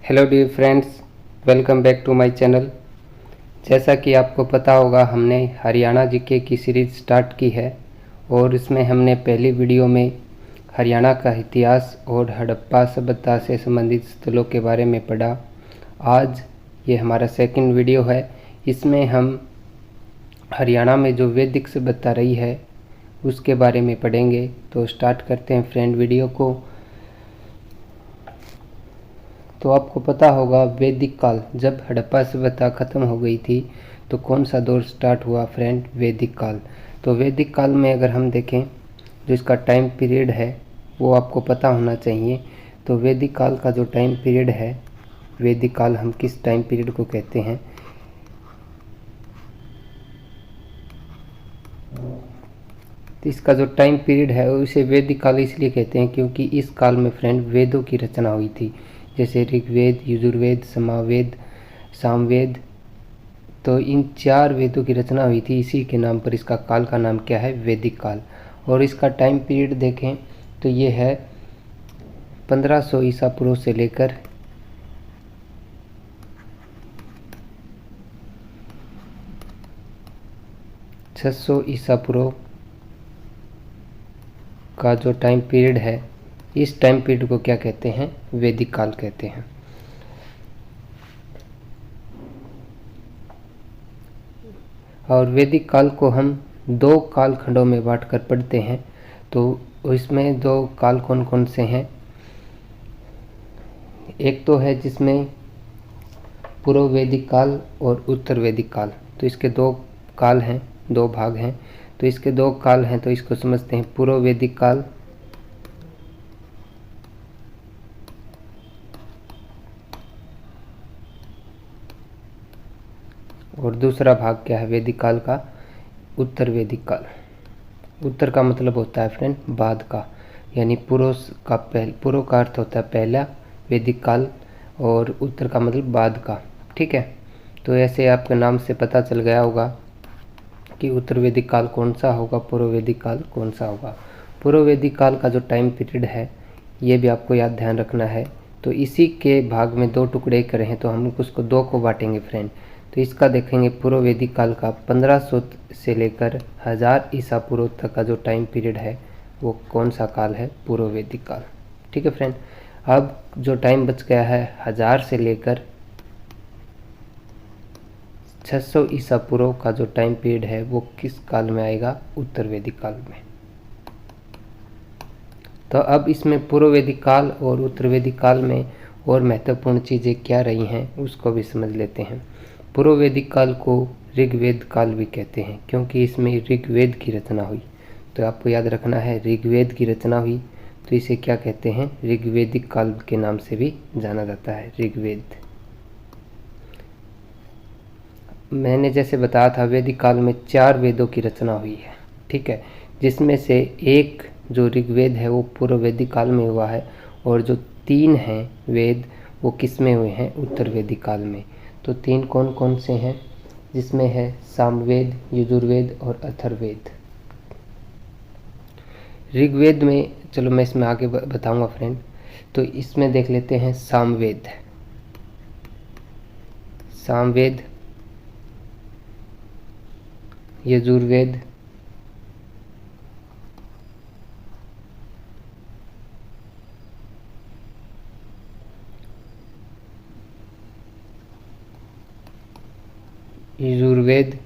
Hello dear friends, welcome back to my channel. जैसा कि आपको पता होगा, हमने हरियाणा जीके की सीरीज़ स्टार्ट की है और इसमें हमने पहली वीडियो में हरियाणा का इतिहास और हड़प्पा सभ्यता से संबंधित स्थलों के बारे में पढ़ा। आज ये हमारा सेकंड वीडियो है। इसमें हम हरियाणा में जो वैदिक सभ्यता रही है उसके बारे में पढ़ेंगे। तो स्टार्ट करते हैं फ्रेंड वीडियो को। तो आपको पता होगा, वैदिक काल, जब हड़प्पा सभ्यता ख़त्म हो गई थी तो कौन सा दौर स्टार्ट हुआ फ्रेंड? वैदिक काल। तो वैदिक काल में अगर हम देखें, जो इसका टाइम पीरियड है वो आपको पता होना चाहिए। तो वैदिक काल का जो टाइम पीरियड है, वैदिक काल हम किस टाइम पीरियड को कहते हैं? तो इसका जो टाइम पीरियड है उसे वैदिक काल इसलिए कहते हैं क्योंकि इस काल में फ्रेंड वेदों की रचना हुई थी, जैसे ऋग्वेद, यजुर्वेद, सामवेद, सामवेद। तो इन 4 वेदों की रचना हुई थी। इसी के नाम पर इसका काल का नाम क्या है? वैदिक काल। और इसका टाइम पीरियड देखें तो ये है 1500 ईसा पूर्व से लेकर 600 ईसा पूर्व का जो टाइम पीरियड है, इस टाइम पीरियड को क्या कहते हैं? वैदिक काल कहते हैं। और वैदिक काल को हम 2 कालखंडों में बांटकर पढ़ते हैं। तो इसमें 2 काल कौन कौन से हैं? एक तो है जिसमें पूर्व वैदिक काल और उत्तर वैदिक काल। तो इसके 2 काल हैं, 2 भाग हैं। तो इसके 2 काल हैं, तो इसको समझते हैं। पूर्व वैदिक काल और दूसरा भाग क्या है वैदिक काल का? उत्तर वैदिक काल। उत्तर का मतलब होता है फ्रेंड बाद का, यानी पूर्व का अर्थ होता है पहला वैदिक काल और उत्तर का मतलब बाद का। ठीक है, तो ऐसे आपके नाम से पता चल गया होगा कि उत्तर वैदिक काल कौन सा होगा, पूर्व वैदिक काल कौन सा होगा। पूर्व वैदिक काल का जो टाइम पीरियड है ये भी आपको याद ध्यान रखना है। तो इसी के भाग में 2 टुकड़े करे हैं, तो हम उसको 2 को बांटेंगे फ्रेंड। तो इसका देखेंगे पूर्व वैदिक काल का 1500 से लेकर 1000 ईसा पूर्व तक का जो टाइम पीरियड है वो कौन सा काल है? पूर्व वैदिक काल। ठीक है फ्रेंड। अब जो टाइम बच गया है 1000 से लेकर 600 ईसा पूर्व का जो टाइम पीरियड है वो किस काल में आएगा? उत्तर वैदिक काल में। तो अब इसमें पूर्व वैदिक काल और उत्तर वैदिक काल में और महत्वपूर्ण चीज़ें क्या रही हैं उसको भी समझ लेते हैं। पूर्व वैदिक काल को ऋग्वेद काल भी कहते हैं क्योंकि इसमें ऋग्वेद की रचना हुई। तो आपको याद रखना है, ऋग्वेद की रचना हुई तो इसे क्या कहते हैं? ऋग्वेदिक काल के नाम से भी जाना जाता है, ऋग्वेद। मैंने जैसे बताया था, वैदिक काल में 4 वेदों की रचना हुई है। ठीक है, जिसमें से एक जो ऋग्वेद है वो पूर्व वैदिक काल में हुआ है और जो 3 हैं वेद वो किस में हुए हैं? उत्तर वैदिक काल में। तो 3 कौन कौन से हैं? जिसमें है सामवेद, यजुर्वेद और अथर्ववेद। ऋग्वेद में, चलो मैं इसमें आगे बताऊंगा फ्रेंड। तो इसमें देख लेते हैं सामवेद। सामवेद, यजुर्वेद, यजुर्वेद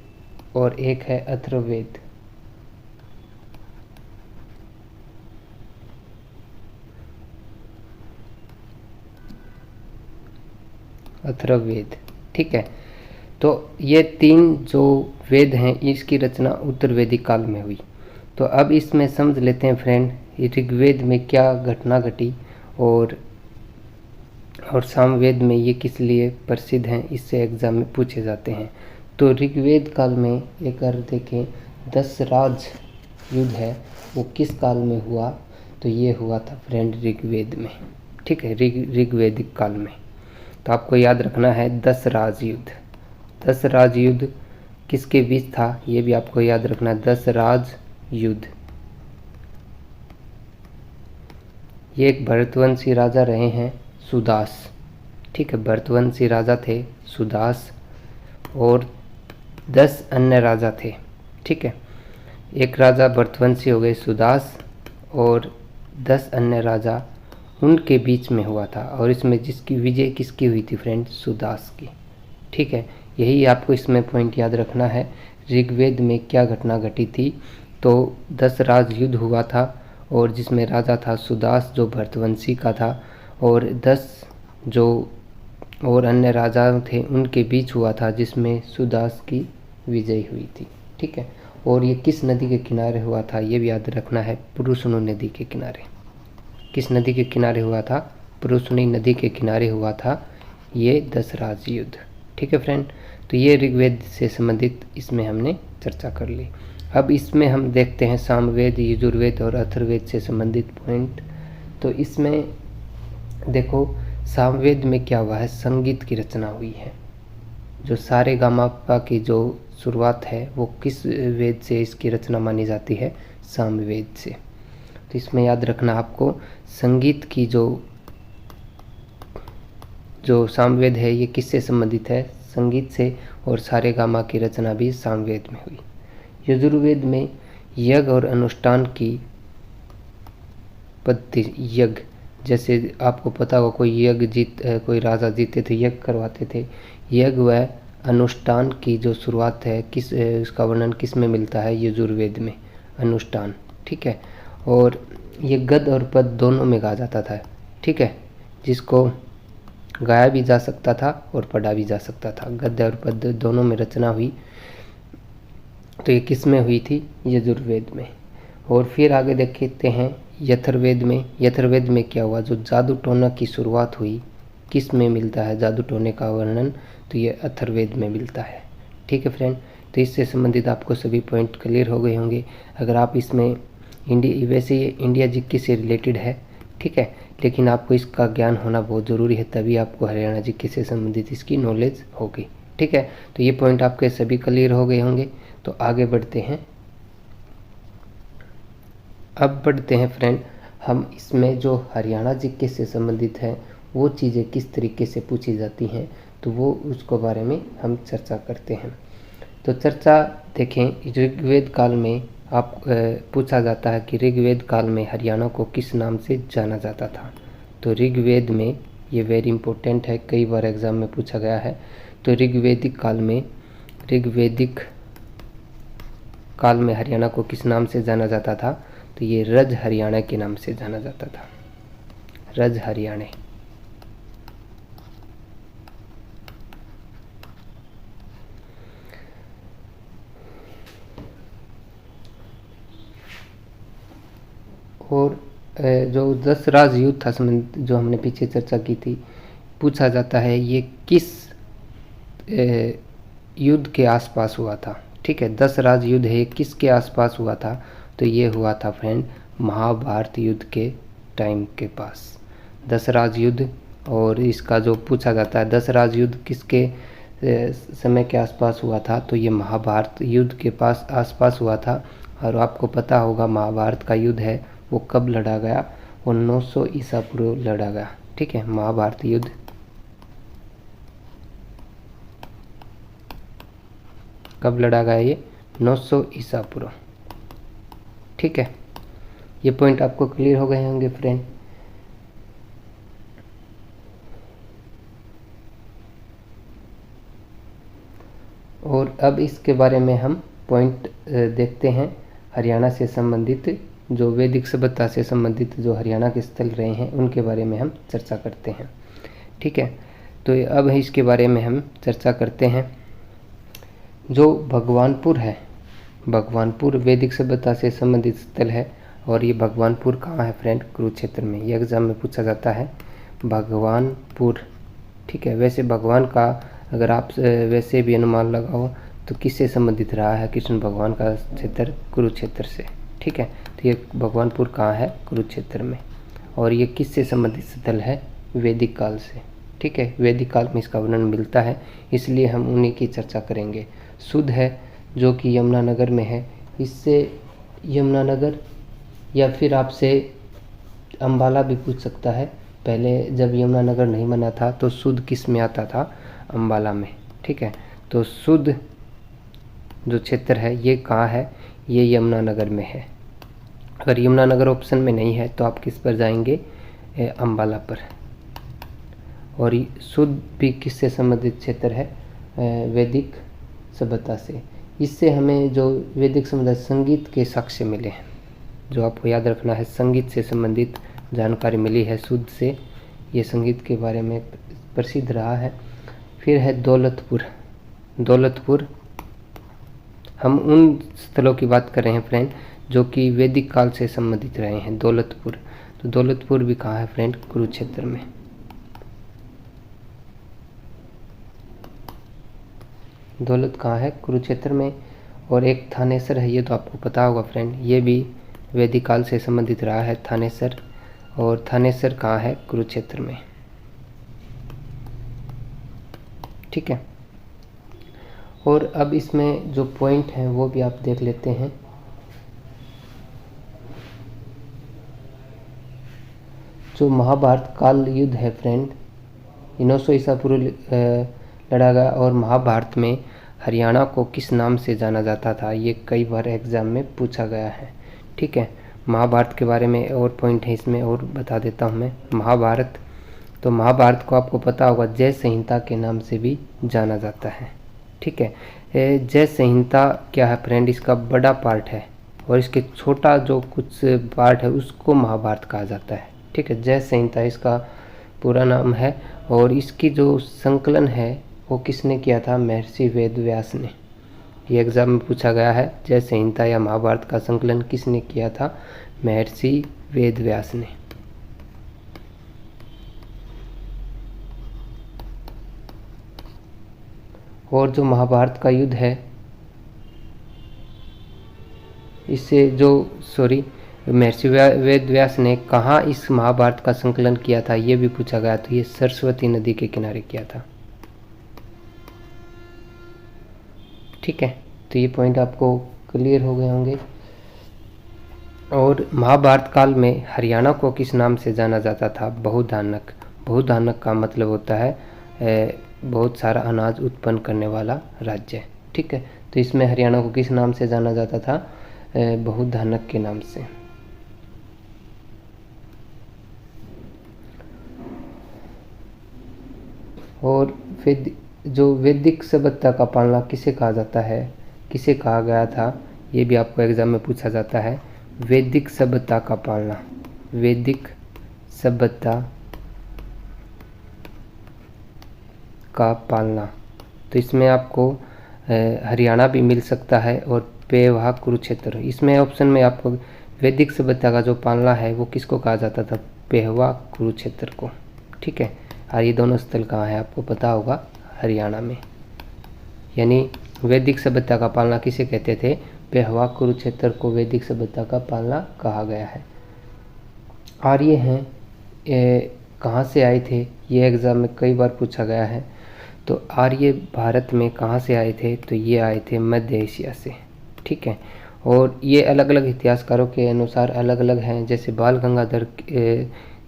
और एक है अथर्ववेद। अथर्ववेद। ठीक है, तो ये 3 जो वेद हैं इसकी रचना उत्तर वैदिक काल में हुई। तो अब इसमें समझ लेते हैं फ्रेंड, ऋग्वेद में क्या घटना घटी और सामवेद में ये किस लिए प्रसिद्ध हैं, इससे एग्जाम में पूछे जाते हैं। तो ऋग्वेद काल में एक अगर देखें, 10 राज युद्ध है वो किस काल में हुआ? तो ये हुआ था फ्रेंड ऋग्वेद में। ठीक है, ऋग्वेदिक काल में। तो आपको याद रखना है 10 राज युद्ध। 10 राज युद्ध किसके बीच था ये भी आपको याद रखना है। 10 राज युद्ध, ये एक भरतवंशी राजा रहे हैं सुदास। ठीक है। भरतवंशी राजा थे सुदास और 10 अन्य राजा थे, ठीक है। एक राजा भरतवंशी हो गए सुदास और 10 अन्य राजा उनके बीच में हुआ था, और इसमें जिसकी विजय किसकी हुई थी फ्रेंड? सुदास की, ठीक है। यही आपको इसमें पॉइंट याद रखना है। ऋग्वेद में क्या घटना घटी थी? तो 10 राज युद्ध हुआ था और जिसमें राजा था सुदास जो भरतवंशी का था, और 10 जो और अन्य राजा थे उनके बीच हुआ था जिसमें सुदास की विजय हुई थी, ठीक है। और ये किस नदी के किनारे हुआ था ये भी याद रखना है, पुरुषनी नदी के किनारे। किस नदी के किनारे हुआ था? पुरुषनी नदी के किनारे हुआ था ये 10 राज युद्ध, ठीक है फ्रेंड। तो ये ऋग्वेद से संबंधित इसमें हमने चर्चा कर ली। अब इसमें हम देखते हैं सामवेद, यजुर्वेद और अथर्ववेद से संबंधित पॉइंट। तो इसमें देखो सामवेद में क्या हुआ है? संगीत की रचना हुई है। जो सारे गामापा की जो शुरुआत है वो किस वेद से इसकी रचना मानी जाती है? सामवेद से। तो इसमें याद रखना आपको, संगीत की जो सामवेद है ये किससे संबंधित है? संगीत से। और सारे गामा की रचना भी सामवेद में हुई। यजुर्वेद में यज्ञ और अनुष्ठान की पद्धति, यज्ञ, जैसे आपको पता होगा कोई राजा जीते थे यज्ञ करवाते थे। यज्ञ व अनुष्ठान की जो शुरुआत है उसका वर्णन किस में मिलता है? यजुर्वेद में, अनुष्ठान, ठीक है। और ये गद्य और पद्य दोनों में गाया जाता था, ठीक है, जिसको गाया भी जा सकता था और पढ़ा भी जा सकता था। गद्य और पद्य दोनों में रचना हुई। तो ये किस में हुई थी? यजुर्वेद में। और फिर आगे देखते हैं यथर्वेद में। यथर्वेद में क्या हुआ? जो जादू टोना की शुरुआत हुई किस में मिलता है जादू टोने का वर्णन? तो ये अथर्ववेद में मिलता है, ठीक है फ्रेंड। तो इससे संबंधित आपको सभी पॉइंट क्लियर हो गए होंगे। अगर आप इसमें वैसे ये इंडिया जीके से रिलेटेड है, ठीक है, लेकिन आपको इसका ज्ञान होना बहुत ज़रूरी है, तभी आपको हरियाणा जीके से संबंधित इसकी नॉलेज होगी, ठीक है। तो ये पॉइंट आपके सभी क्लियर हो गए होंगे। तो आगे बढ़ते हैं। अब बढ़ते हैं फ्रेंड, हम इसमें जो हरियाणा जीके से संबंधित है वो चीज़ें किस तरीके से पूछी जाती हैं, तो वो उसको बारे में हम चर्चा करते हैं। तो चर्चा देखें, ऋग्वेद काल में आप पूछा जाता है कि ऋग्वेद काल में हरियाणा को किस नाम से जाना जाता था। तो ऋग्वेद में ये वेरी इंपॉर्टेंट है, कई बार एग्जाम में पूछा गया है। तो ऋग्वेदिक काल में हरियाणा को किस नाम से जाना जाता था? तो ये रज हरियाणा के नाम से जाना जाता था, रज हरियाणा। और जो 10 राज युद्ध था जो हमने पीछे चर्चा की थी, पूछा जाता है ये किस युद्ध के आसपास हुआ था, ठीक है। 10 राज युद्ध है, किसके आसपास हुआ था? तो ये हुआ था फ्रेंड महाभारत युद्ध के टाइम के पास 10 राज युद्ध। और इसका जो पूछा जाता है 10 राज युद्ध किसके समय के आसपास हुआ था? तो ये महाभारत युद्ध के आसपास हुआ था। और आपको पता होगा महाभारत का युद्ध है वो कब लड़ा गया? वो 900 ईसा पूर्व लड़ा गया, ठीक है। महाभारत युद्ध कब लड़ा गया? ये 900 ईसा पूर्व, ठीक है। ये पॉइंट आपको क्लियर हो गए होंगे फ्रेंड। और अब इसके बारे में हम पॉइंट देखते हैं। हरियाणा से संबंधित जो वैदिक सभ्यता से संबंधित जो हरियाणा के स्थल रहे हैं उनके बारे में हम चर्चा करते हैं, ठीक है। तो अब इसके बारे में हम चर्चा करते हैं। जो भगवानपुर है, भगवानपुर वैदिक सभ्यता से संबंधित स्थल है। और ये भगवानपुर कहाँ है फ्रेंड? कुरुक्षेत्र में। ये एग्जाम में पूछा जाता है भगवानपुर, ठीक है। वैसे भगवान का अगर आप वैसे भी अनुमान लगाओ तो किससे संबंधित रहा है? कृष्ण भगवान का क्षेत्र कुरुक्षेत्र से, ठीक है। तो ये भगवानपुर कहाँ है? कुरुक्षेत्र में। और ये किससे संबंधित स्थल है? वैदिक काल से, ठीक है। वैदिक काल में इसका वर्णन मिलता है, इसलिए हम उन्हीं की चर्चा करेंगे। शुद्ध है जो कि यमुनानगर में है, इससे यमुनानगर या फिर आपसे अम्बाला भी पूछ सकता है, पहले जब यमुनानगर नहीं बना था तो शुद्ध किस में आता था? अम्बाला में। ठीक है, तो शुद्ध जो क्षेत्र है ये कहाँ है? ये यमुनानगर में है। अगर यमुनानगर ऑप्शन में नहीं है तो आप किस पर जाएंगे? अम्बाला पर। और शुद्ध भी किससे संबंधित क्षेत्र है? वैदिक सभ्यता से। इससे हमें जो वैदिक सभ्यता संगीत के साक्ष्य मिले हैं, जो आपको याद रखना है, संगीत से संबंधित जानकारी मिली है शुद्ध से, ये संगीत के बारे में प्रसिद्ध रहा है। फिर है दौलतपुर। दौलतपुर, हम उन स्थलों की बात कर रहे हैं फ्रेंड जो कि वैदिक काल से संबंधित रहे हैं। दौलतपुर, तो दौलतपुर भी कहाँ है फ्रेंड? कुरुक्षेत्र में। दौलत कहाँ है? कुरुक्षेत्र में। और एक थानेसर है, ये तो आपको पता होगा फ्रेंड, ये भी वैदिक काल से संबंधित रहा है, थानेसर। और थानेसर कहाँ है? कुरुक्षेत्र में। ठीक है, और अब इसमें जो पॉइंट हैं वो भी आप देख लेते हैं। जो महाभारत काल युद्ध है फ्रेंड, 900 ईसा पूर्व लड़ा गया। और महाभारत में हरियाणा को किस नाम से जाना जाता था? ये कई बार एग्जाम में पूछा गया है। ठीक है, महाभारत के बारे में और पॉइंट है इसमें, और बता देता हूँ मैं। महाभारत, तो महाभारत को आपको पता होगा जय संहिता के नाम से भी जाना जाता है। ठीक है, जय संहिता क्या है फ्रेंड? इसका बड़ा पार्ट है और इसके छोटा जो कुछ पार्ट है उसको महाभारत कहा जाता है। ठीक है, जय संहिता इसका पूरा नाम है। और इसकी जो संकलन है वो किसने किया था? महर्षि वेद व्यास ने। ये एग्जाम में पूछा गया है, जय संहिता या महाभारत का संकलन किसने किया था? महर्षि वेद व्यास ने। और जो महाभारत का युद्ध है, इससे जो महर्षि वेद व्यास ने कहाँ इस महाभारत का संकलन किया था ये भी पूछा गया, तो ये सरस्वती नदी के किनारे किया था। ठीक है, तो ये पॉइंट आपको क्लियर हो गए होंगे। और महाभारत काल में हरियाणा को किस नाम से जाना जाता था? बहुधानक। बहुधानक का मतलब होता है बहुत सारा अनाज उत्पन्न करने वाला राज्य। ठीक है, तो इसमें हरियाणा को किस नाम से जाना जाता था? बहुधानक के नाम से। और जो वैदिक सभ्यता का पालना किसे कहा जाता है, किसे कहा गया था, ये भी आपको एग्जाम में पूछा जाता है। वैदिक सभ्यता का पालना, वैदिक सभ्यता का पालना, तो इसमें आपको हरियाणा भी मिल सकता है और पेवाह कुरुक्षेत्र। इसमें ऑप्शन में आपको वैदिक सभ्यता का जो पालना है वो किसको कहा जाता था? पेहवा कुरुक्षेत्र को। ठीक है, और ये दोनों स्थल कहाँ है आपको पता होगा? हरियाणा में। यानी वैदिक सभ्यता का पालना किसे कहते थे? पेहवा कुरुक्षेत्र को वैदिक सभ्यता का पालना कहा गया है। आर्य हैं, कहाँ से आए थे? ये एग्जाम में कई बार पूछा गया है। तो आर्य भारत में कहाँ से आए थे? तो ये आए थे मध्य एशिया से। ठीक है, और ये अलग अलग इतिहासकारों के अनुसार अलग अलग हैं। जैसे बाल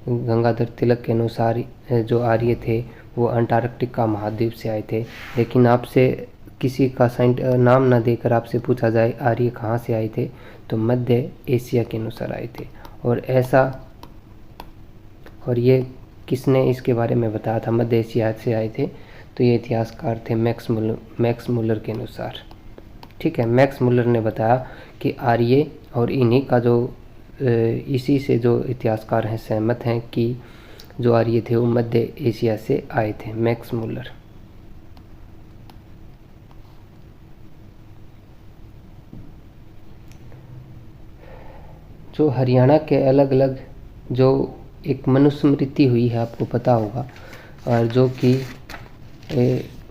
गंगाधर तिलक के अनुसार जो आर्य थे वो अंटार्कटिका महाद्वीप से आए थे। लेकिन आपसे किसी का नाम ना देकर आपसे पूछा जाए आर्य कहाँ से आए थे, तो मध्य एशिया के अनुसार आए थे। और ये किसने इसके बारे में बताया था मध्य एशिया से आए थे? तो ये इतिहासकार थे मैक्स मुलर के अनुसार। ठीक है, मैक्स मुलर ने बताया कि आर्य, और इन्हीं का जो इसी से जो इतिहासकार हैं सहमत हैं कि जो आर्य थे वो मध्य एशिया से आए थे। Max Muller. जो हरियाणा के अलग अलग जो एक मनुस्मृति हुई है आपको पता होगा, और जो कि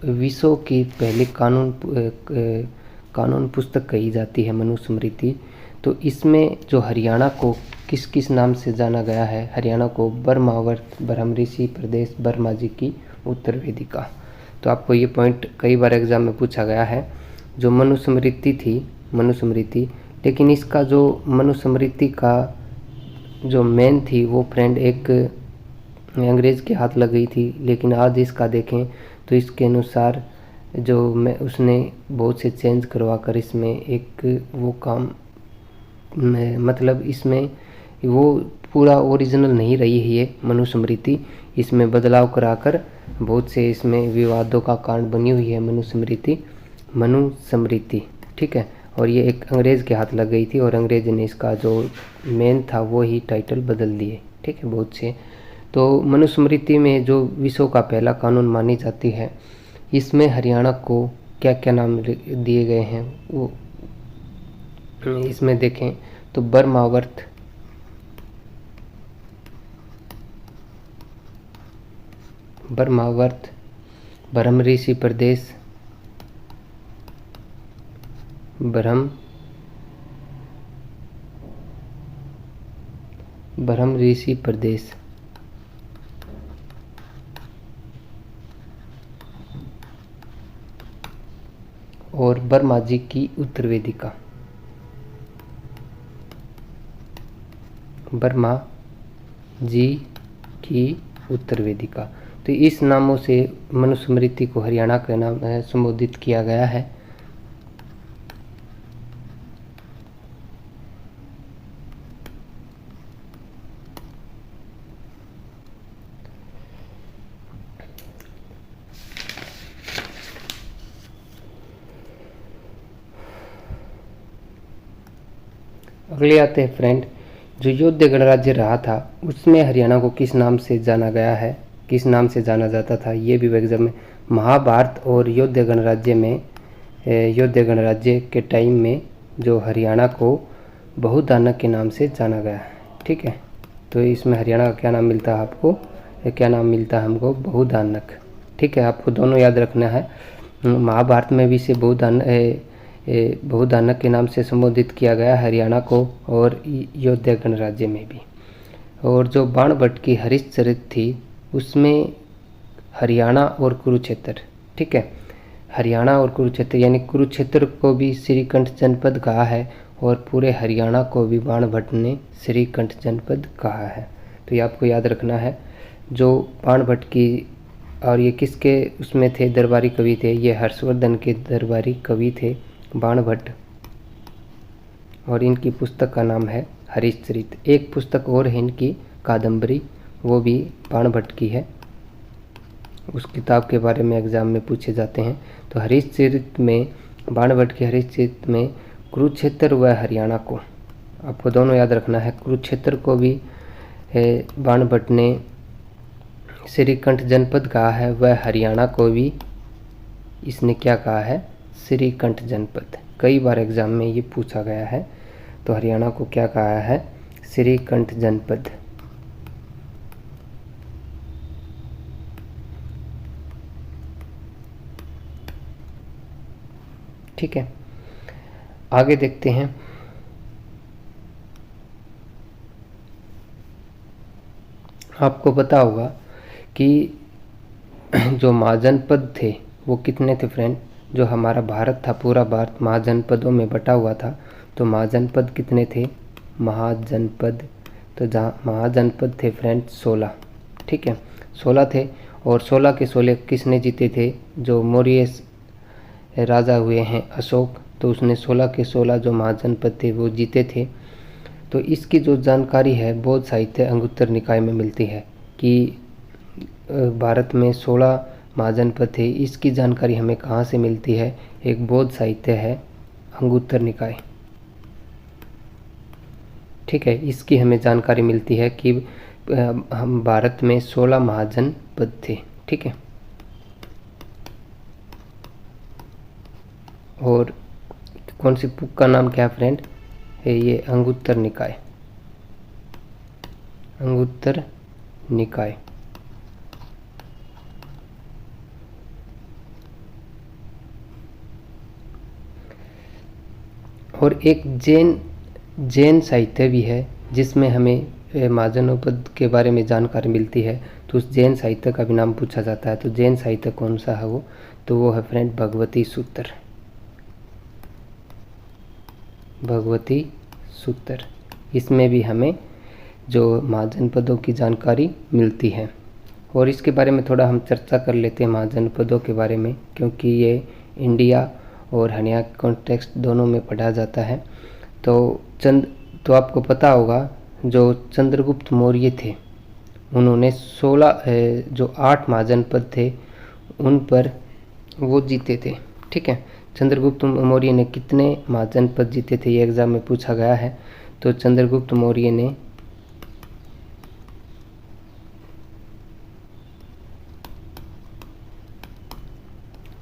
विश्व की पहली कानून पुस्तक कही जाती है मनुस्मृति। तो इसमें जो हरियाणा को किस किस नाम से जाना गया है? हरियाणा को बर्मावर्त, ब्रह्मऋषि प्रदेश, बर्मा जी की उत्तर वेदिका। तो आपको ये पॉइंट कई बार एग्जाम में पूछा गया है। जो मनुस्मृति थी, मनुस्मृति, लेकिन इसका जो मनुस्मृति का जो मेन थी वो फ्रेंड एक अंग्रेज़ के हाथ लग गई थी, लेकिन आज इसका देखें तो इसके अनुसार जो मैं उसने बहुत से चेंज करवा कर इसमें एक वो काम मतलब इसमें वो पूरा ओरिजिनल नहीं रही है ये मनुस्मृति। इसमें बदलाव कराकर बहुत से इसमें विवादों का कारण बनी हुई है मनुस्मृति। ठीक है, और ये एक अंग्रेज़ के हाथ लग गई थी और अंग्रेज़ ने इसका जो मेन था वो ही टाइटल बदल दिए। ठीक है, बहुत से। तो मनुस्मृति में जो विश्व का पहला कानून मानी जाती है, इसमें हरियाणा को क्या क्या नाम दिए गए हैं वो इसमें देखें तो बर्मावर्त, ब्रह्म ऋषि प्रदेश, ब्रह्म ऋषि प्रदेश, और बर्मा जी की उत्तर वेदिका, बर्मा जी की उत्तर वेदिका। तो इस नामों से मनुस्मृति को हरियाणा का नाम संबोधित किया गया है। अगले आते हैं फ्रेंड, जो योद्ध गणराज्य रहा था उसमें हरियाणा को किस नाम से जाना गया है, किस नाम से जाना जाता था, ये भी एग्जाम में महाभारत और योद्ध गणराज्य के टाइम में जो हरियाणा को बहुदानक के नाम से जाना गया है। ठीक है, तो इसमें हरियाणा का क्या नाम मिलता है आपको, क्या नाम मिलता है हमको, बहुदानक। ठीक है, आपको दोनों याद रखना है। महाभारत में भी इसे बहुदानक के नाम से संबोधित किया गया हरियाणा को, और योद्ध गणराज्य में भी। और जो बाणभट्ट की हरिश्चरित थी उसमें हरियाणा और कुरुक्षेत्र, ठीक है, हरियाणा और कुरुक्षेत्र यानी कुरुक्षेत्र को भी श्रीकंठ जनपद कहा है और पूरे हरियाणा को भी बाणभट्ट ने श्रीकंठ जनपद कहा है। तो ये आपको याद रखना है। जो बाणभट्ट की, और ये किसके उसमें थे, दरबारी कवि थे, ये हर्षवर्धन के दरबारी कवि थे बाणभट्ट, और इनकी पुस्तक का नाम है हरिश्चरित। एक पुस्तक और है इनकी, कादम्बरी, वो भी बाणभट्ट की है। उस किताब के बारे में एग्जाम में पूछे जाते हैं। तो हरिश्चरित में, बाणभट्ट की हरिश्चरित में कुरुक्षेत्र व हरियाणा को आपको दोनों याद रखना है। कुरुक्षेत्र को भी बाणभट्ट ने श्रीकंठ जनपद कहा है, वह हरियाणा को भी इसने क्या कहा है, श्रीकंठ जनपद। कई बार एग्जाम में ये पूछा गया है। तो हरियाणा को क्या कहा है, श्रीकंठ जनपद। ठीक है, आगे देखते हैं। आपको पता होगा कि जो महाजनपद थे वो कितने थे फ्रेंड, जो हमारा भारत था, पूरा भारत महाजनपदों में बटा हुआ था। तो महाजनपद कितने थे, महाजनपद, तो जहाँ महाजनपद थे फ्रेंड 16। ठीक है, 16 थे, और 16 के 16 किसने जीते थे, जो मौर्य राजा हुए हैं अशोक, तो उसने 16 के 16 जो महाजनपद थे वो जीते थे। तो इसकी जो जानकारी है बौद्ध साहित्य अंगुत्तर निकाय में मिलती है कि भारत में 16 महाजनपद थे। इसकी जानकारी हमें कहाँ से मिलती है, एक बौद्ध साहित्य है अंगुत्तर निकाय। ठीक है, इसकी हमें जानकारी मिलती है कि हम भारत में 16 महाजनपद थे। ठीक है, और कौन सी बुक का नाम क्या है फ्रेंड, ये अंगुत्तर निकाय, अंगुत्तर निकाय। और एक जैन साहित्य भी है जिसमें हमें महाजनपद के बारे में जानकारी मिलती है। तो उस जैन साहित्य का भी नाम पूछा जाता है। तो जैन साहित्य कौन सा है वो, तो वो है फ्रेंड भगवती सूत्र, भगवती सूत्र। इसमें भी हमें जो महाजनपदों की जानकारी मिलती है। और इसके बारे में थोड़ा हम चर्चा कर लेते हैं महाजनपदों के बारे में, क्योंकि ये इंडिया और हरियाणा के कॉन्टेक्स्ट दोनों में पढ़ा जाता है। तो आपको पता होगा जो चंद्रगुप्त मौर्य थे उन्होंने 8 महाजनपद थे उन पर वो जीते थे। ठीक है, चंद्रगुप्त मौर्य ने कितने महाजनपद जीते थे, ये एग्जाम में पूछा गया है। तो चंद्रगुप्त मौर्य ने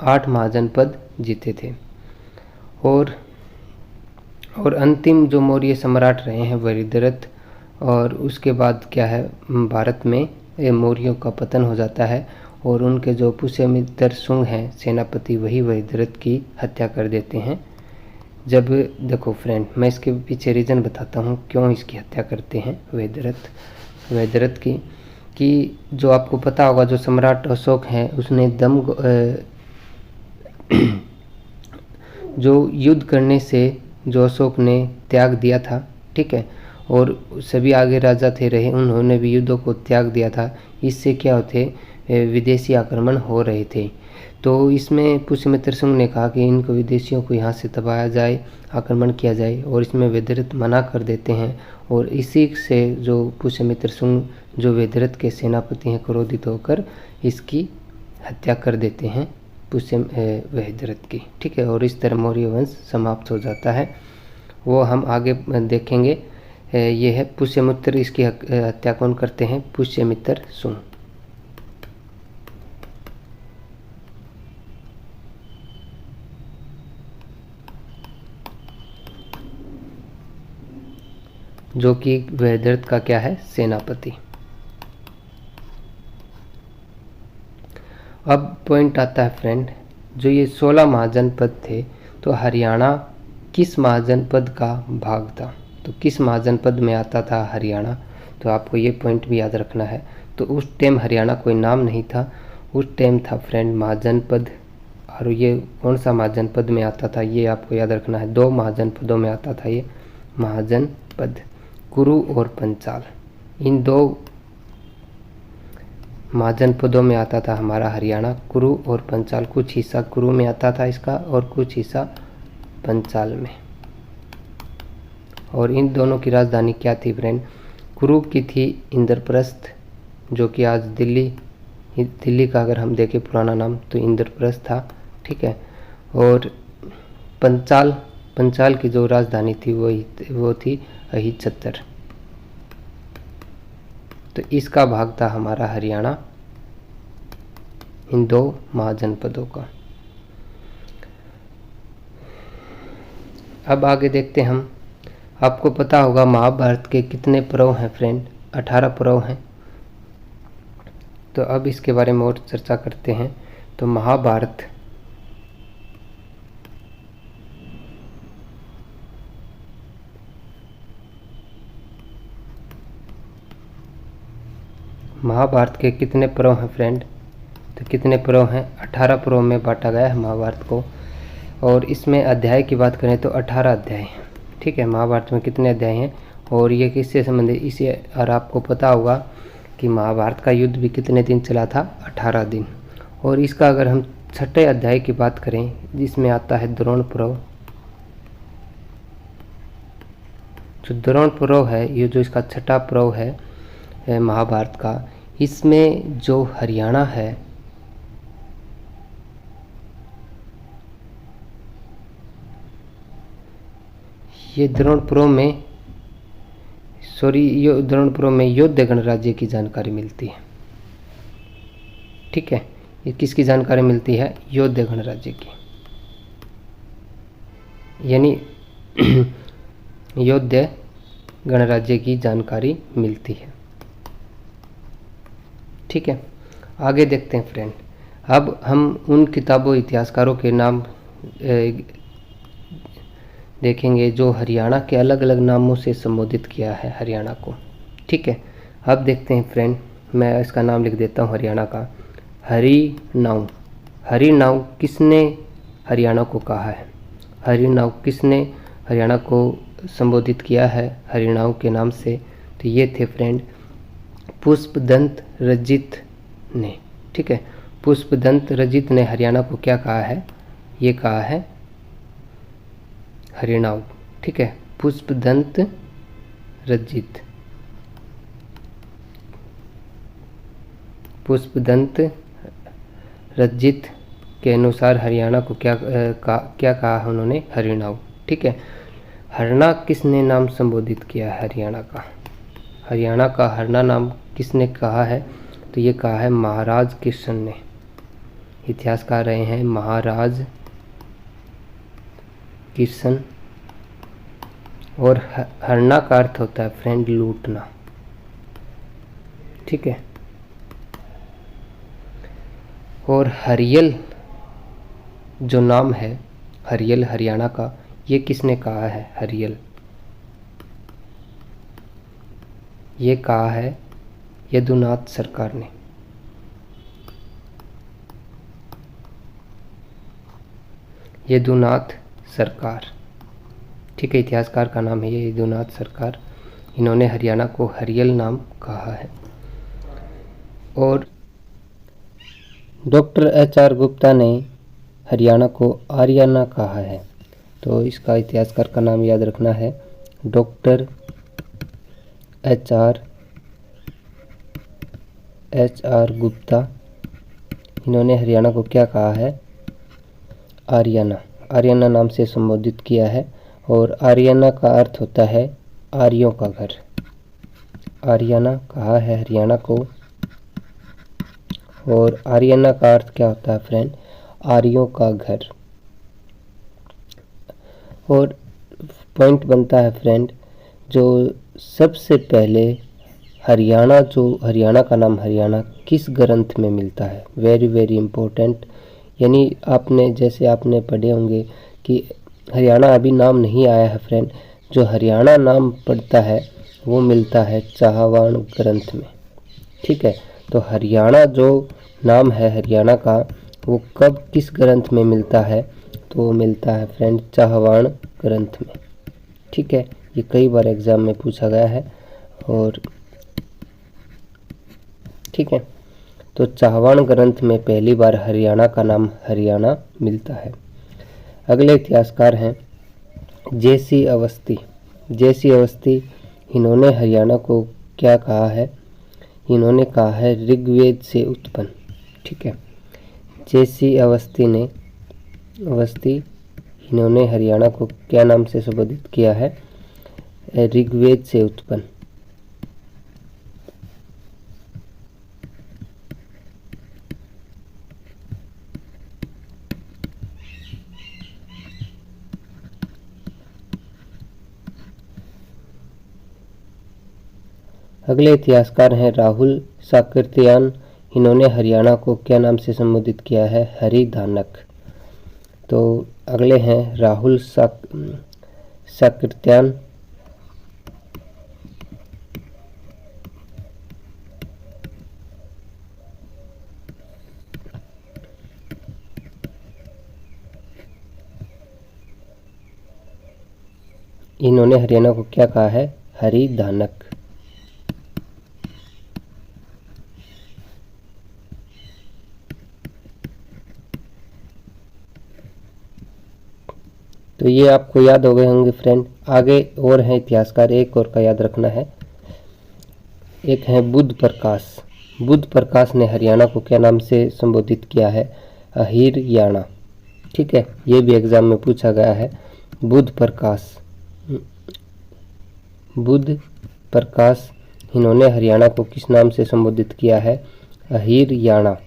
8 महाजनपद जीते थे। और अंतिम जो मौर्य सम्राट रहे हैं वृद्धरथ, और उसके बाद क्या है, भारत में मौर्यों का पतन हो जाता है और उनके जो पुष्यमित्र शुंग हैं सेनापति, वही वृद्धरथ की हत्या कर देते हैं। जब देखो फ्रेंड, मैं इसके पीछे रीज़न बताता हूँ क्यों इसकी हत्या करते हैं वृद्धरथ की। कि जो आपको पता होगा जो सम्राट अशोक हैं उसने जो युद्ध करने से जो अशोक ने त्याग दिया था, ठीक है, और सभी आगे राजा थे रहे उन्होंने भी युद्धों को त्याग दिया था। इससे क्या होते, विदेशी आक्रमण हो रहे थे। तो इसमें पुष्यमित्र शुंग ने कहा कि इनको विदेशियों को यहाँ से दबाया जाए, आक्रमण किया जाए, और इसमें वृद्धरथ मना कर देते हैं। और इसी से जो पुष्यमित्र शुंग जो वृद्धरथ के सेनापति हैं क्रोधित होकर इसकी हत्या कर देते हैं वृद्धरथ की। ठीक है, और इस तरह मौर्य वंश समाप्त हो जाता है। वो हम आगे देखेंगे। ये है पुष्यमित्र, इसकी हत्या कौन करते हैं, पुष्यमित्र शुंग। जो कि वृद्धरथ का क्या है, सेनापति। अब पॉइंट आता है फ्रेंड, जो ये 16 महाजनपद थे तो हरियाणा किस महाजनपद का भाग था, तो किस महाजनपद में आता था हरियाणा, तो आपको ये पॉइंट भी याद रखना है। तो उस टाइम हरियाणा कोई नाम नहीं था, उस टाइम था फ्रेंड महाजनपद। और ये कौन सा महाजनपद में आता था ये आपको याद रखना है, 2 महाजनपदों में आता था ये महाजनपद, कुरु और पंचाल। इन 2 महाजनपदों में आता था हमारा हरियाणा, कुरु और पंचाल। कुछ हिस्सा कुरु में आता था इसका और कुछ हिस्सा पंचाल में। और इन दोनों की राजधानी क्या थी फ्रेंड, कुरु की थी इंद्रप्रस्थ, जो कि आज दिल्ली का अगर हम देखें पुराना नाम तो इंद्रप्रस्थ था। ठीक है, और पंचाल की जो राजधानी थी वो थी अहिच्छत्र। तो इसका भाग था हमारा हरियाणा इन 2 महाजनपदों का। अब आगे देखते हैं हम। आपको पता होगा महाभारत के कितने पर्व हैं फ्रेंड, 18 पर्व हैं। तो अब इसके बारे में और चर्चा करते हैं। तो महाभारत के कितने पर्व हैं फ्रेंड, तो कितने पर्व हैं, 18 पर्व में बांटा गया है महाभारत को। और इसमें अध्याय की बात करें तो 18 अध्याय हैं। ठीक है, महाभारत में कितने अध्याय हैं और ये किससे संबंधित, इसे और आपको पता होगा कि महाभारत का युद्ध भी कितने दिन चला था, 18 दिन। और इसका अगर हम 6ठे अध्याय की बात करें जिसमें आता है द्रोण पर्व। जो द्रोण पर्व है, ये जो इसका 6ठा पर्व है महाभारत का, इसमें जो हरियाणा है ये द्रोणपुरों में योध्या गणराज्य की जानकारी मिलती है। ठीक है, ये किसकी जानकारी मिलती है, योध्या गणराज्य की, यानी योध्या गणराज्य की जानकारी मिलती है। ठीक है, आगे देखते हैं फ्रेंड। अब हम उन किताबों इतिहासकारों के नाम देखेंगे जो हरियाणा के अलग अलग नामों से संबोधित किया है हरियाणा को। ठीक है, अब देखते हैं फ्रेंड, मैं इसका नाम लिख देता हूँ हरियाणा का। हरिनाऊ किसने हरियाणा को कहा है, हरिनाऊ किसने हरियाणा को संबोधित किया है हरिनाऊ के नाम से, तो ये थे फ्रेंड पुष्पदंत रचित ने। ठीक है, पुष्पदंत रजित ने हरियाणा को क्या कहा है? ये कहा है हरियाणाऊ। ठीक है, पुष्पदंत रजित, पुष्पदंत रजित के अनुसार हरियाणा को क्या कहा उन्होंने? हरियाणाऊ। ठीक है, हरना किसने नाम संबोधित किया है हरियाणा का? हरियाणा का हरना नाम किसने कहा है? तो ये कहा है महाराज कृष्ण ने। इतिहासकार रहे हैं महाराज कृष्ण। और हरना का अर्थ होता है फ्रेंड लूटना। ठीक है, और हरियल जो नाम है हरियल हरियाणा का, ये किसने कहा है? हरियल ये कहा है यदुनाथ सरकार ने। यदुनाथ सरकार। ठीक है, इतिहासकार का नाम है ये यदुनाथ सरकार। इन्होंने हरियाणा को हरियल नाम कहा है। और डॉक्टर HR गुप्ता ने हरियाणा को आर्याना कहा है। तो इसका इतिहासकार का नाम याद रखना है डॉक्टर HR गुप्ता। इन्होंने हरियाणा को क्या कहा है? आर्याना। आर्याना नाम से संबोधित किया है। और आर्याना का अर्थ होता है आर्यों का घर। आर्याना कहा है हरियाणा को। और आर्याना का अर्थ क्या होता है फ्रेंड? आर्यों का घर। और पॉइंट बनता है फ्रेंड, जो सबसे पहले हरियाणा का नाम हरियाणा किस ग्रंथ में मिलता है? Very very important. यानी जैसे आपने पढ़े होंगे कि हरियाणा अभी नाम नहीं आया है फ्रेंड, जो हरियाणा नाम पड़ता है वो मिलता है चाहवान ग्रंथ में। ठीक है, तो हरियाणा जो नाम है हरियाणा का, वो कब किस ग्रंथ में मिलता है? तो वो मिलता है फ्रेंड चाहवान ग्रंथ में। ठीक है, ये कई बार एग्जाम में पूछा गया है। और ठीक है, तो चाहवान ग्रंथ में पहली बार हरियाणा का नाम हरियाणा मिलता है। अगले इतिहासकार हैं JC अवस्थी। JC अवस्थी, इन्होंने हरियाणा को क्या कहा है? इन्होंने कहा है ऋग्वेद से उत्पन्न। ठीक है, JC अवस्थी इन्होंने हरियाणा को क्या नाम से संबोधित किया है? ऋग्वेद से उत्पन्न। अगले इतिहासकार हैं राहुल साकृत्यायन। इन्होंने हरियाणा को क्या नाम से संबोधित किया है? हरिधानक। तो अगले हैं राहुल साकृत्यायन। इन्होंने हरियाणा को क्या कहा है? हरिधानक। तो ये आपको याद हो गए होंगे फ्रेंड। आगे और हैं इतिहासकार, एक और का याद रखना है। एक है बुद्ध प्रकाश। बुद्ध प्रकाश ने हरियाणा को क्या नाम से संबोधित किया है? अहिरयाणा। ठीक है, ये भी एग्जाम में पूछा गया है। बुद्ध प्रकाश इन्होंने हरियाणा को किस नाम से संबोधित किया है? अहिरयाणा।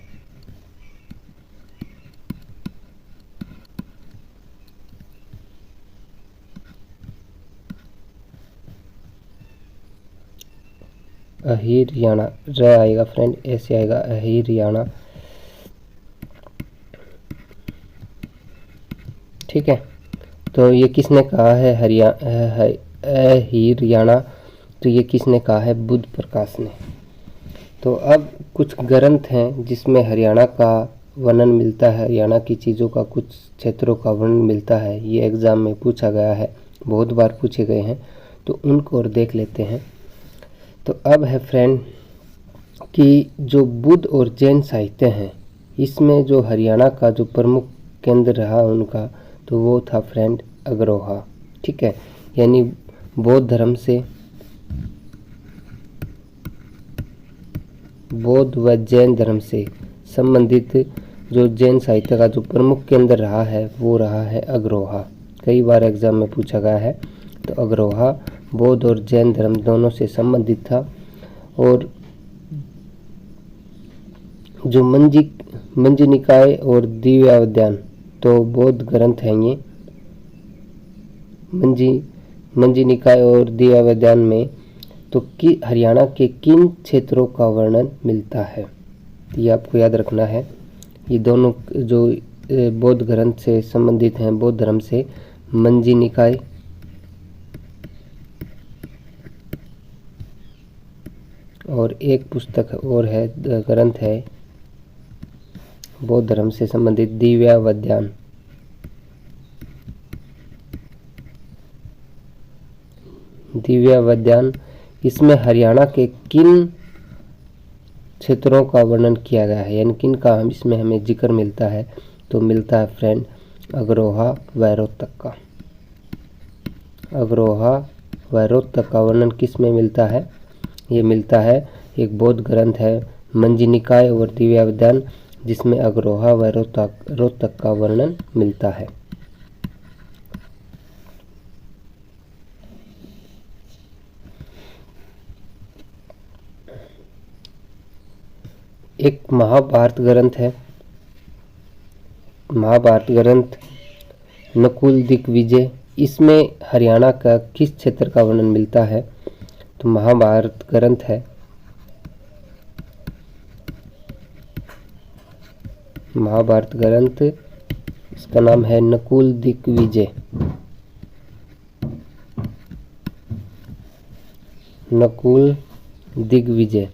अहिरयाणा, र आएगा फ्रेंड, ऐसे आएगा अहिरयाणा। ठीक है, तो ये किसने कहा है? अहिरयाणा, तो ये किसने कहा है? बुद्ध प्रकाश ने। तो अब कुछ ग्रंथ हैं जिसमें हरियाणा का वर्णन मिलता है, हरियाणा की चीज़ों का, कुछ क्षेत्रों का वर्णन मिलता है। ये एग्ज़ाम में पूछा गया है, बहुत बार पूछे गए हैं, तो उनको और देख लेते हैं। तो अब है फ्रेंड कि जो बुद्ध और जैन साहित्य हैं, इसमें जो हरियाणा का जो प्रमुख केंद्र रहा उनका, तो वो था फ्रेंड अग्रोहा। ठीक है, यानी बौद्ध धर्म से, बौद्ध व जैन धर्म से संबंधित जो जैन साहित्य का जो प्रमुख केंद्र रहा है वो रहा है अग्रोहा। कई बार एग्जाम में पूछा गया है। तो अग्रोहा बौद्ध और जैन धर्म दोनों से संबंधित था। और जो मंजी निकाय और दिव्यावधान, तो बौद्ध ग्रंथ हैं ये। मंजी निकाय और दिव्यावधान में तो हरियाणा के किन क्षेत्रों का वर्णन मिलता है, ये आपको याद रखना है। ये दोनों जो बौद्ध ग्रंथ से संबंधित हैं, बौद्ध धर्म से, मंजी निकाय और एक पुस्तक और है, ग्रंथ है बौद्ध धर्म से संबंधित, दिव्यावधान। इसमें हरियाणा के किन क्षेत्रों का वर्णन किया गया है, यानी किन का इसमें हमें जिक्र मिलता है, तो मिलता है फ्रेंड अग्रोहा व रोहतक का। अग्रोहा व रोहतक का वर्णन किस में मिलता है, ये मिलता है एक बौद्ध ग्रंथ है मंजी निकाय और दिव्यावधान, जिसमें अग्रोहा व रोहतक का वर्णन मिलता है। एक महाभारत ग्रंथ है, महाभारत ग्रंथ नकुल दिग्विजय, इसमें हरियाणा का किस क्षेत्र का वर्णन मिलता है, तो महाभारत ग्रंथ है, महाभारत ग्रंथ, इसका नाम है नकुल दिग्विजय। नकुल दिग्विजय।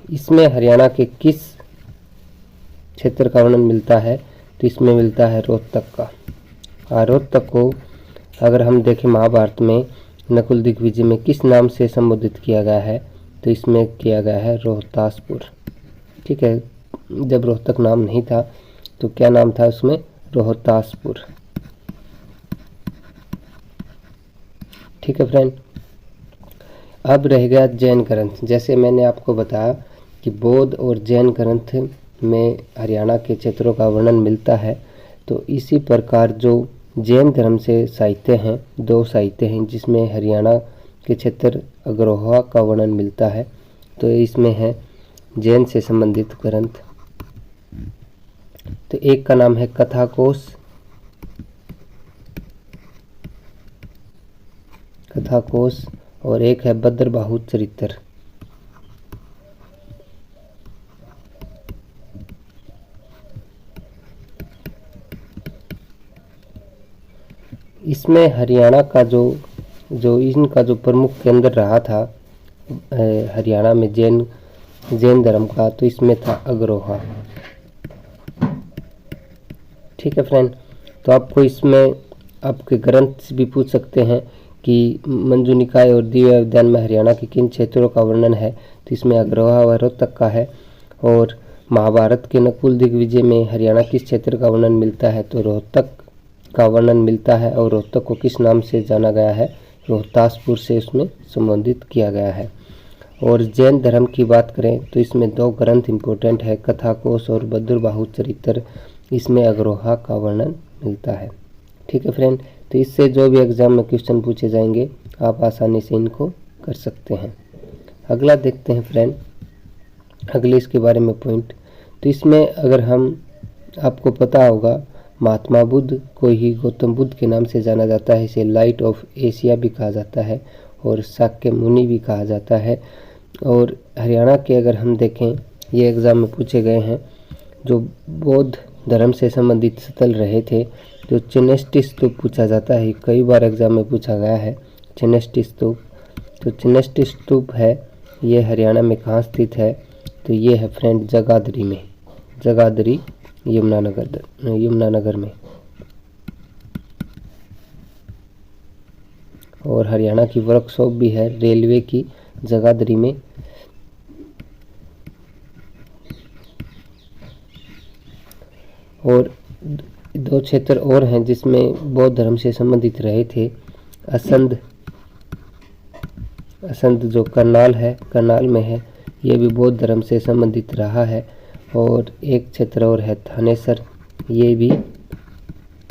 इसमें हरियाणा के किस क्षेत्र का वर्णन मिलता है, तो इसमें मिलता है रोहतक का। रोहतक को अगर हम देखें महाभारत में नकुल दिग्विजय में किस नाम से संबोधित किया गया है, तो इसमें किया गया है रोहतासपुर। ठीक है, जब रोहतक नाम नहीं था तो क्या नाम था उसमें, रोहतासपुर। ठीक है फ्रेंड, अब रह गया जैन ग्रंथ। जैसे मैंने आपको बताया कि बौद्ध और जैन ग्रंथ में हरियाणा के क्षेत्रों का वर्णन मिलता है, तो इसी प्रकार जो जैन धर्म से साहित्य हैं, दो साहित्य हैं जिसमें हरियाणा के क्षेत्र अग्रोहा का वर्णन मिलता है, तो इसमें है जैन से संबंधित ग्रंथ। तो एक का नाम है कथाकोश, और एक है भद्रबाहु चरित्र। इसमें हरियाणा का जो इनका जो प्रमुख केंद्र रहा था हरियाणा में जैन धर्म का, तो इसमें था अग्रोहा। ठीक है फ्रेंड, तो आपको इसमें आपके ग्रंथ भी पूछ सकते हैं कि मंजू निकाय और दिव्यावधान में हरियाणा के किन क्षेत्रों का वर्णन है, तो इसमें अग्रोहा व रोहतक का है। और महाभारत के नकुल दिग्विजय में हरियाणा किस क्षेत्र का वर्णन मिलता है, तो रोहतक का वर्णन मिलता है। और रोहतक को किस नाम से जाना गया है, रोहतासपुर से उसमें संबोधित किया गया है। और जैन धर्म की बात करें तो इसमें दो ग्रंथ इंपॉर्टेंट है, कथाकोश और भद्रबाहु चरित्र, इसमें अग्रोहा का वर्णन मिलता है। ठीक है फ्रेंड, तो इससे जो भी एग्जाम में क्वेश्चन पूछे जाएंगे आप आसानी से इनको कर सकते हैं। अगला देखते हैं फ्रेंड, अगले इसके बारे में पॉइंट। तो इसमें अगर हम, आपको पता होगा महात्मा बुद्ध को ही गौतम बुद्ध के नाम से जाना जाता है, इसे लाइट ऑफ एशिया भी कहा जाता है और शाक्य मुनि भी कहा जाता है। और हरियाणा के अगर हम देखें, ये एग्ज़ाम में पूछे गए हैं, जो बौद्ध धर्म से संबंधित स्थल रहे थे, जो चिनेष्टि स्तूप पूछा जाता है, कई बार एग्जाम में पूछा गया है चिनेष्टि स्तूप। तो चिनेष्टि स्तूप है, ये हरियाणा में कहाँ स्थित है, तो ये है फ्रेंड जगाधरी में, जगाधरी यमुनानगर में। और हरियाणा की वर्कशॉप भी है रेलवे की जगाधरी में। और दो क्षेत्र और हैं जिसमें बौद्ध धर्म से संबंधित रहे थे। असंध जो करनाल है, करनाल में है, ये भी बौद्ध धर्म से संबंधित रहा है। और एक क्षेत्र और है थानेसर, ये भी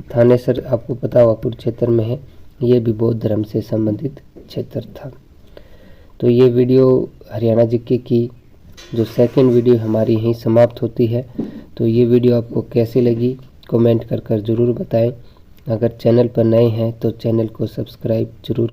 थानेसर आपको पता होगा कुरुक्षेत्र में है, ये भी बौद्ध धर्म से संबंधित क्षेत्र था। तो ये वीडियो हरियाणा जीके की जो सेकंड वीडियो हमारी यहीं समाप्त होती है। तो ये वीडियो आपको कैसी लगी कमेंट कर ज़रूर बताएं। अगर चैनल पर नए हैं तो चैनल को सब्सक्राइब जरूर